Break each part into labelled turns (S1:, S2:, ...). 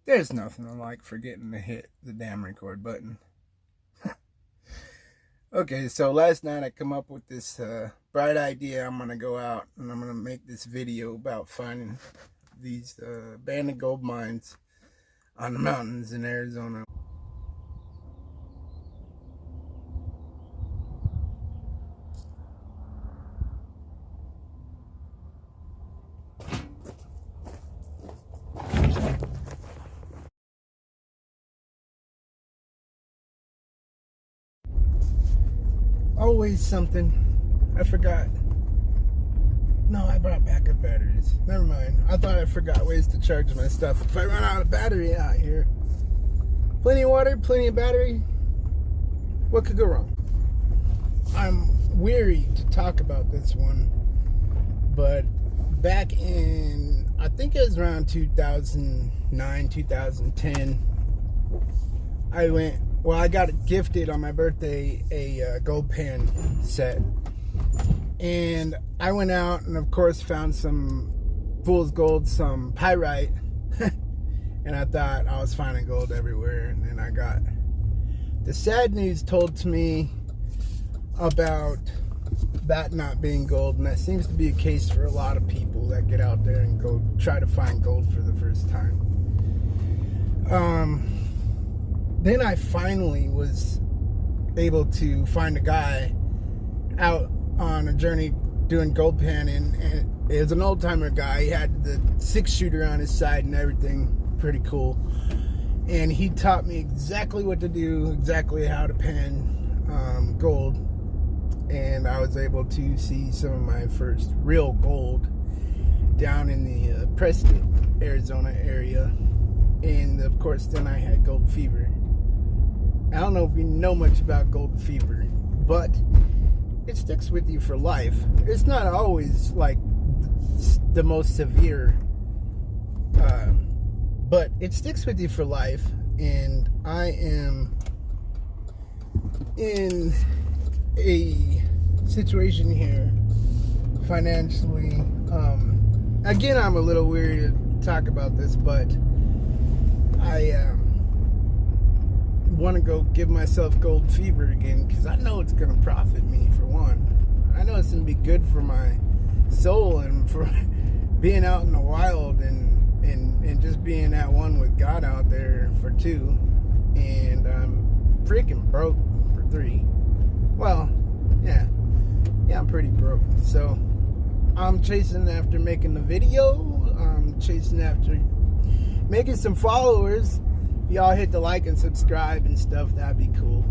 S1: There's nothing like forgetting to hit the damn record button. Okay, so last night I come up with this bright idea. I'm going to go out and I'm going to make this video about finding these abandoned gold mines on the mountains in Arizona. Always something. I forgot. No, I brought backup batteries. Never mind. I thought I forgot ways to charge my stuff. If I run out of battery out here, plenty of water, plenty of battery. What could go wrong? I'm weary to talk about this one, but back in, I think it was around 2009, 2010, I got gifted on my birthday a gold pan set. And I went out and, of course, found some fool's gold, some pyrite. And I thought I was finding gold everywhere. And then I got the sad news told to me about that not being gold. And that seems to be a case for a lot of people that get out there and go try to find gold for the first time. Then I finally was able to find a guy out on a journey doing gold panning, and it was an old timer guy. He had the 6-shooter on his side and everything, pretty cool. And he taught me exactly what to do, exactly how to pan gold, and I was able to see some of my first real gold down in the Preston, Arizona area. And of course, then I had gold fever. I don't know if you know much about gold fever, but it sticks with you for life. It's not always like the most severe, but it sticks with you for life. And I am in a situation here financially. Again, I'm a little weary to talk about this, but I want to go give myself gold fever again, because I know it's going to profit me, for one. I know it's going to be good for my soul and for being out in the wild and just being at one with God out there, for 2. And I'm freaking broke, for 3. Well, yeah, I'm pretty broke. So I'm chasing after making the video. I'm chasing after making some followers. Y'all hit the like and subscribe and stuff, that'd be cool.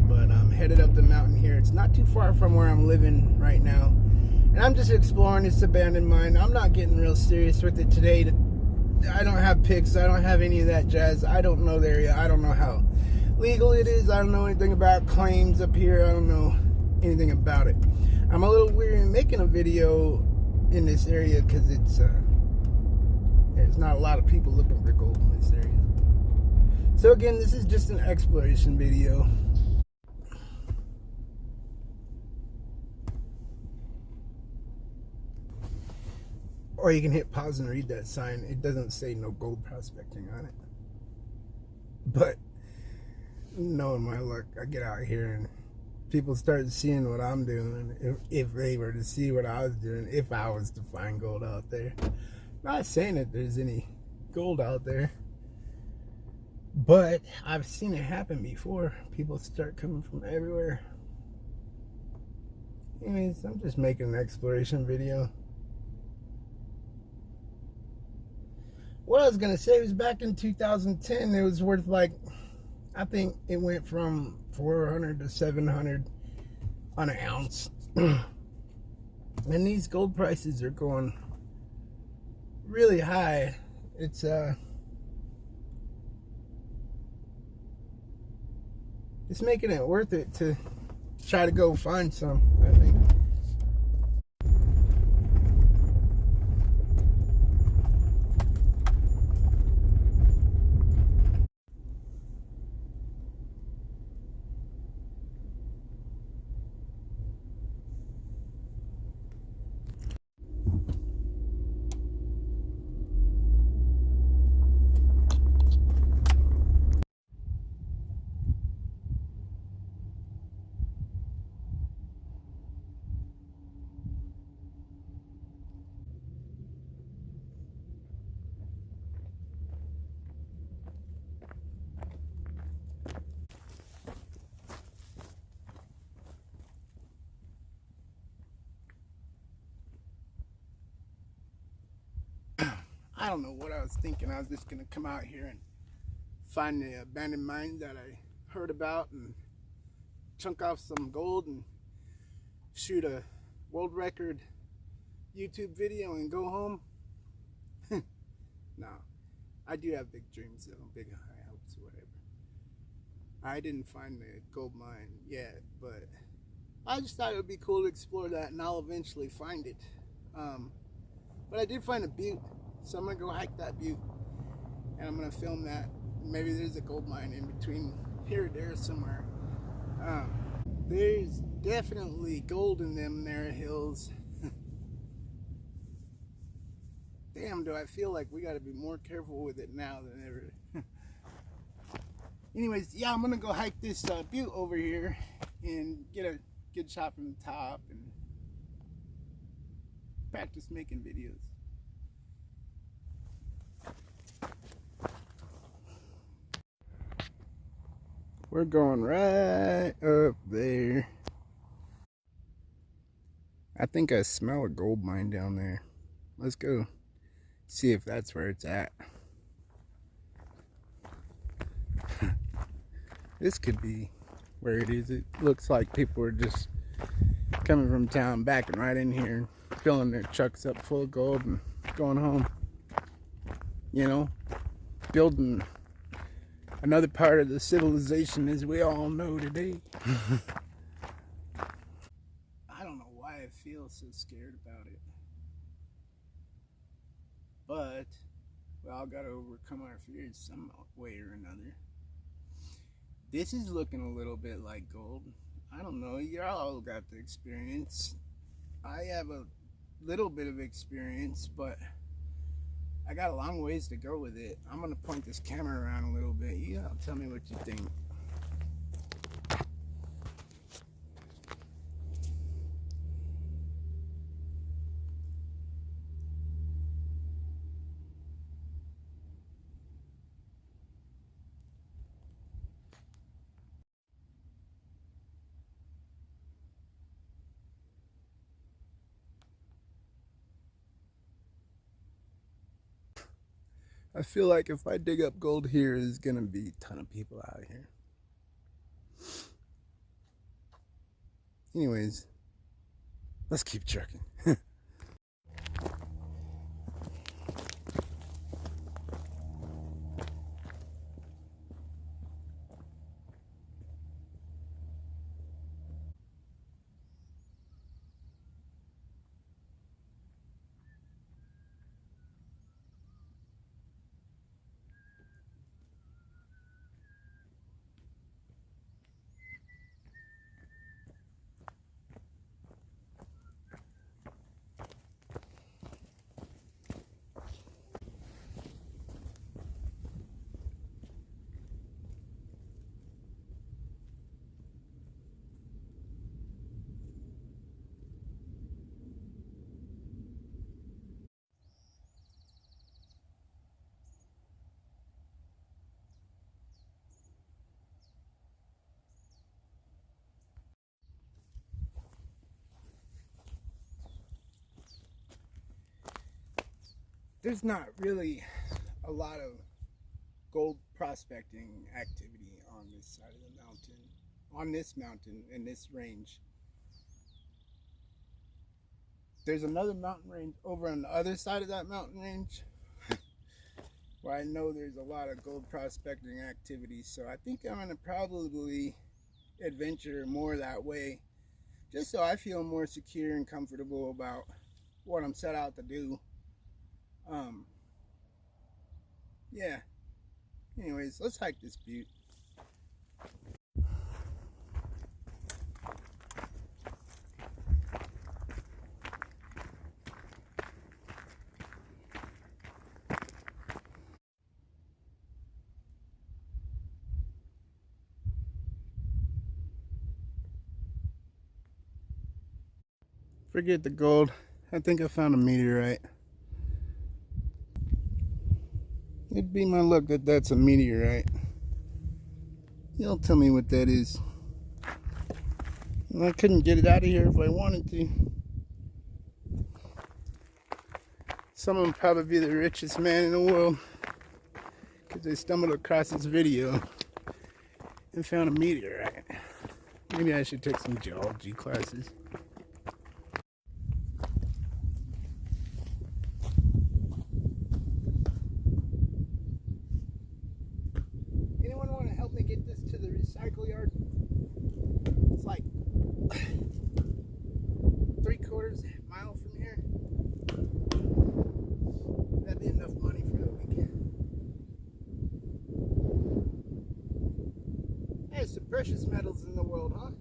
S1: But I'm headed up the mountain here. It's not too far from where I'm living right now, and I'm just exploring this abandoned mine. I'm not getting real serious with it today. I don't have pics, I don't have any of that jazz. I don't know the area. I don't know how legal it is. I don't know anything about claims up here. I don't know anything about it. I'm a little weary making a video in this area because there's not a lot of people looking for gold in this area. So again, this is just an exploration video. Or you can hit pause and read that sign. It doesn't say no gold prospecting on it. But knowing my luck, I get out here and people start seeing what I'm doing. If they were to see what I was doing, if I was to find gold out there. Not saying that there's any gold out there, but I've seen it happen before. People start coming from everywhere. Anyways, I'm just making an exploration video. What I was going to say was, back in 2010, it was worth, like, I think it went from 400 to 700 on an ounce. And these gold prices are going really high. It's making it worth it to try to go find some, I think. I don't know what I was thinking. I was just gonna come out here and find the abandoned mine that I heard about and chunk off some gold and shoot a world record YouTube video and go home. No, I do have big dreams though, big high hopes, whatever. I didn't find the gold mine yet, but I just thought it would be cool to explore that, and I'll eventually find it. But I did find a butte, so I'm gonna go hike that butte, and I'm gonna film that. Maybe there's a gold mine in between here or there somewhere. There's definitely gold in them there hills. Damn, do I feel like we gotta be more careful with it now than ever. Anyways, yeah, I'm gonna go hike this butte over here and get a good shot from the top and practice making videos. We're going right up there. I think I smell a gold mine down there. Let's go see if that's where it's at. This could be where it is. It looks like people are just coming from town, backing right in here, filling their trucks up full of gold and going home. You know, building another part of the civilization as we all know today. I don't know why I feel so scared about it. But we all gotta overcome our fears some way or another. This is looking a little bit like gold. I don't know, y'all got the experience. I have a little bit of experience, but I got a long ways to go with it. I'm gonna point this camera around a little bit. You know, tell me what you think. I feel like if I dig up gold here, there's gonna be a ton of people out here. Anyways, let's keep trucking. There's not really a lot of gold prospecting activity on this side of the mountain, on this mountain in this range. There's another mountain range over on the other side of that mountain range where I know there's a lot of gold prospecting activity, so I think I'm gonna probably adventure more that way, just so I feel more secure and comfortable about what I'm set out to do. Yeah. Anyways, let's hike this butte. Forget the gold. I think I found a meteorite. It'd be my luck that that's a meteorite. You'll tell me what that is. Well, I couldn't get it out of here if I wanted to. Some of them probably be the richest man in the world because they stumbled across this video and found a meteorite. Maybe I should take some geology classes. Anyone want to help me get this to the recycle yard? It's like 3/4 mile from here. That'd be enough money for the weekend. There's some precious metals in the world, huh?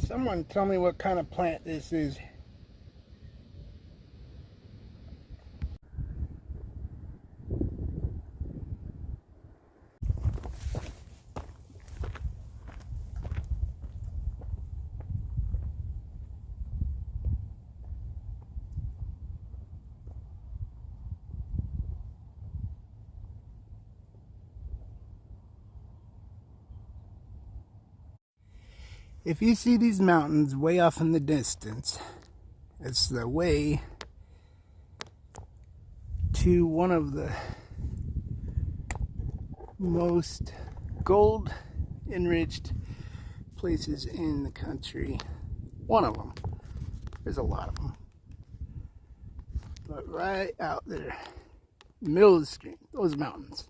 S1: Someone tell me what kind of plant this is. If you see these mountains way off in the distance, it's the way to one of the most gold enriched places in the country. One of them. There's a lot of them. But right out there, middle of the stream, those mountains.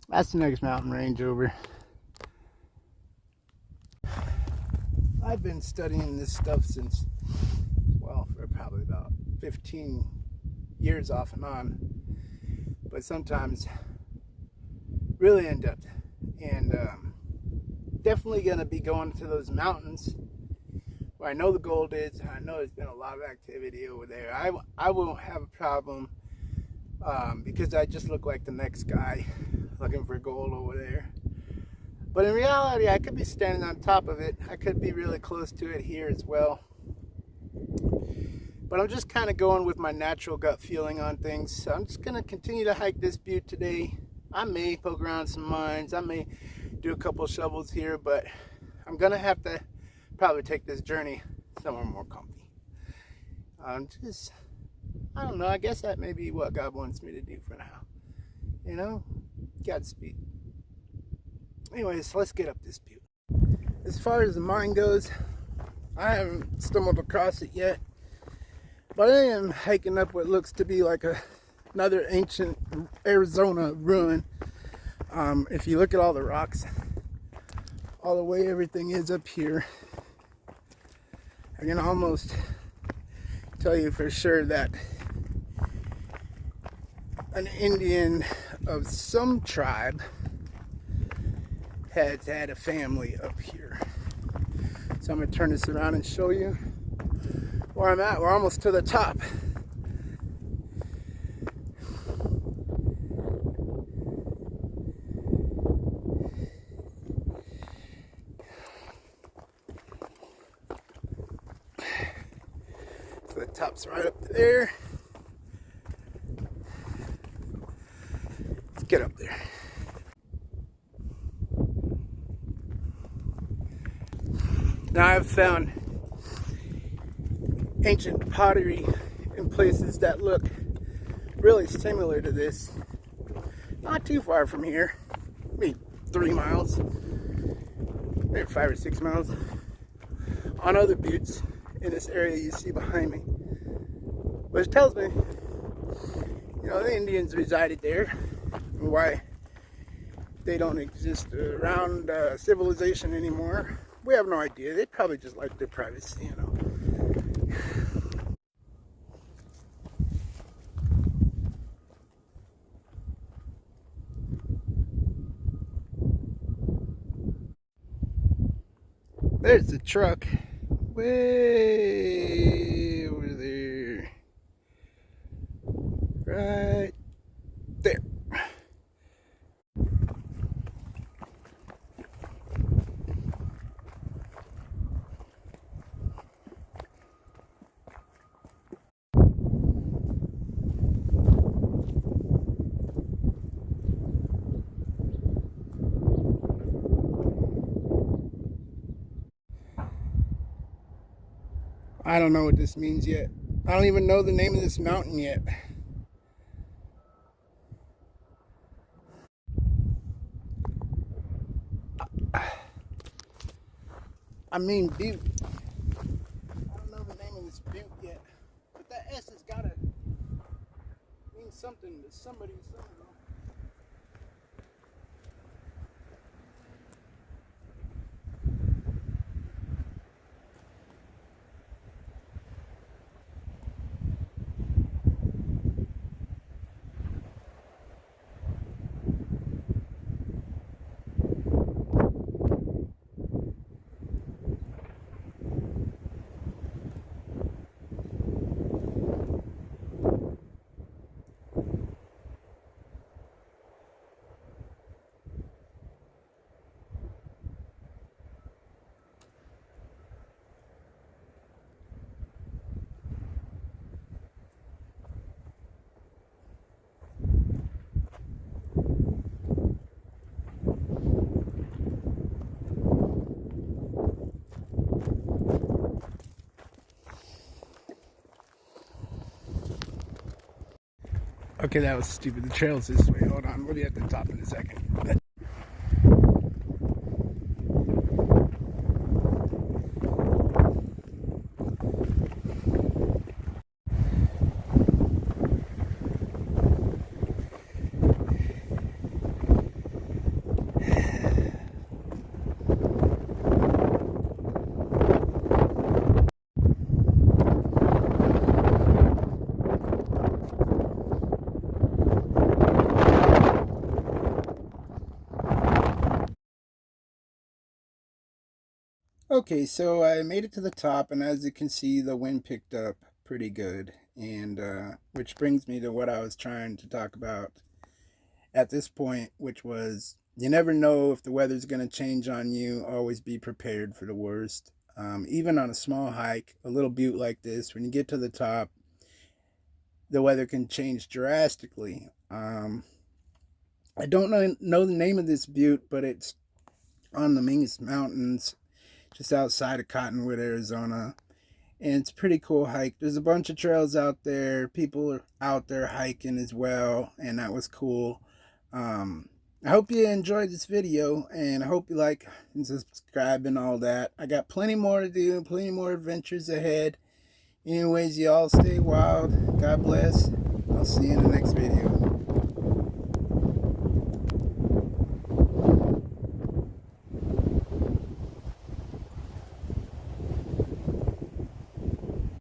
S1: That's the next mountain range over. I've been studying this stuff since, well, for probably about 15 years off and on, but sometimes really in depth. And definitely going to be going to those mountains where I know the gold is. I know there's been a lot of activity over there. I won't have a problem because I just look like the next guy looking for gold over there. But in reality, I could be standing on top of it. I could be really close to it here as well. But I'm just kind of going with my natural gut feeling on things. So I'm just going to continue to hike this butte today. I may poke around some mines. I may do a couple shovels here. But I'm going to have to probably take this journey somewhere more comfy. I don't know. I guess that may be what God wants me to do for now. You know, Godspeed. Anyways, let's get up this butte. As far as the mine goes, I haven't stumbled across it yet, but I am hiking up what looks to be like another ancient Arizona ruin. If you look at all the rocks, all the way everything is up here, I can almost tell you for sure that an Indian of some tribe has had a family up here. So I'm going to turn this around and show you where I'm at. We're almost to the top. So the top's right up there. Let's get up there. Now I've found ancient pottery in places that look really similar to this. Not too far from here, maybe 3 miles, maybe 5 or 6 miles, on other buttes in this area you see behind me. Which tells me, you know, the Indians resided there. Why they don't exist around civilization anymore, we have no idea. They probably just like their privacy, you know. There's the truck way over there, right there. I don't know what this means yet. I don't even know the name of this mountain yet. I mean butte. I don't know the name of this butte yet. But that S has gotta mean something to somebody somewhere. Okay, that was stupid. The trail's this way. Hold on, we'll be at the top in a second. Okay, so I made it to the top, and as you can see, the wind picked up pretty good. And which brings me to what I was trying to talk about at this point, which was you never know if the weather's going to change on you. Always be prepared for the worst. Even on a small hike, a little butte like this, when you get to the top, the weather can change drastically. I don't know the name of this butte, but it's on the Mingus Mountains, just outside of Cottonwood, Arizona. And it's a pretty cool hike. There's a bunch of trails out there. People are out there hiking as well, and that was cool. I hope you enjoyed this video, and I hope you like and subscribe and all that. I got plenty more to do, plenty more adventures ahead. Anyways, y'all stay wild. God bless. I'll see you in the next video.